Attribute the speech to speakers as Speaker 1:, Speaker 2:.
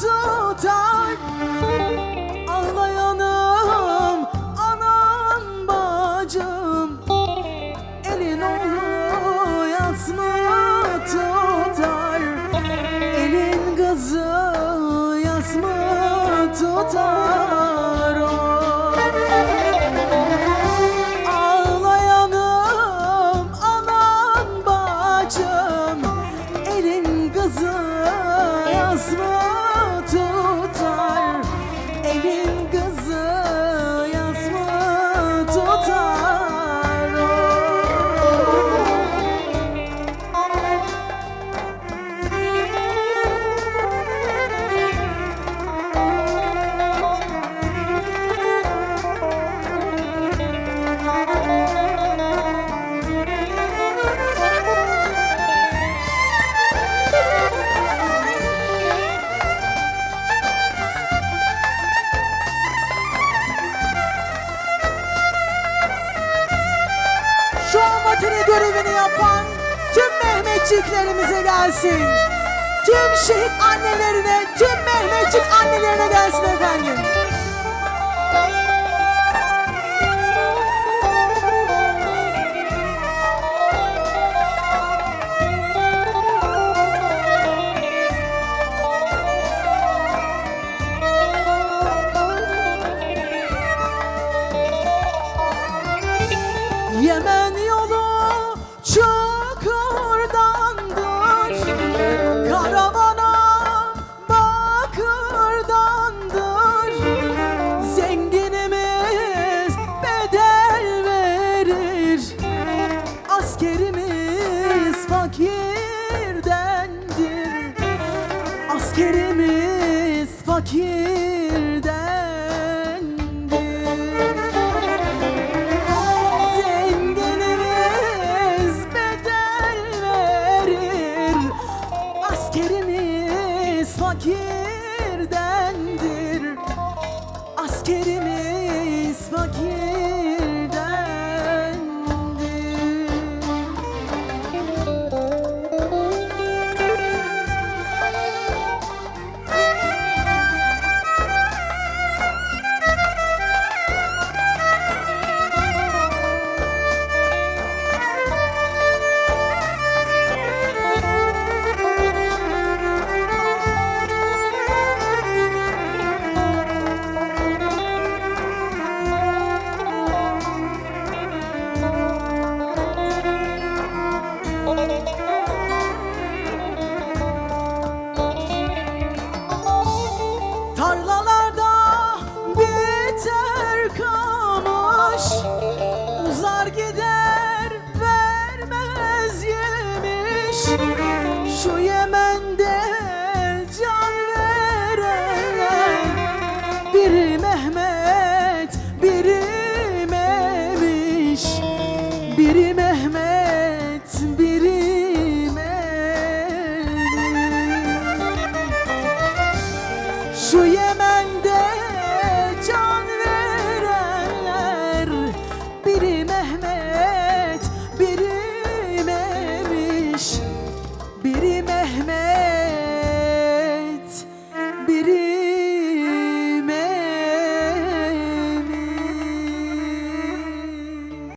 Speaker 1: tutar. Ağlayanım anam bacım, elin oğlu yas mı tutar? Elin kızı yas mı tutar? Ağlayanım anam bacım, elin kızı yas mı tutar? Elin kızı yas mı tutar? Şu an vatani görevini yapan tüm Mehmetçiklerimize gelsin. Tüm şehit annelerine, tüm Mehmetçik annelerine gelsin efendim. Yemen yolu çukurdandır, karavana bakırdandır. Zenginimiz bedel verir, askerimiz fakirdendir. Askerimiz fakirdendir. Askerimiz fakirdendir. Askerimiz fakirdendir. Tarlalarda biter kamış, uzar gider vermez yemiş. Şu Yemen'de can verenler, biri Mehmet, biri Memiş. Biri Mehmet, biri Memiş. Şu Yemen'de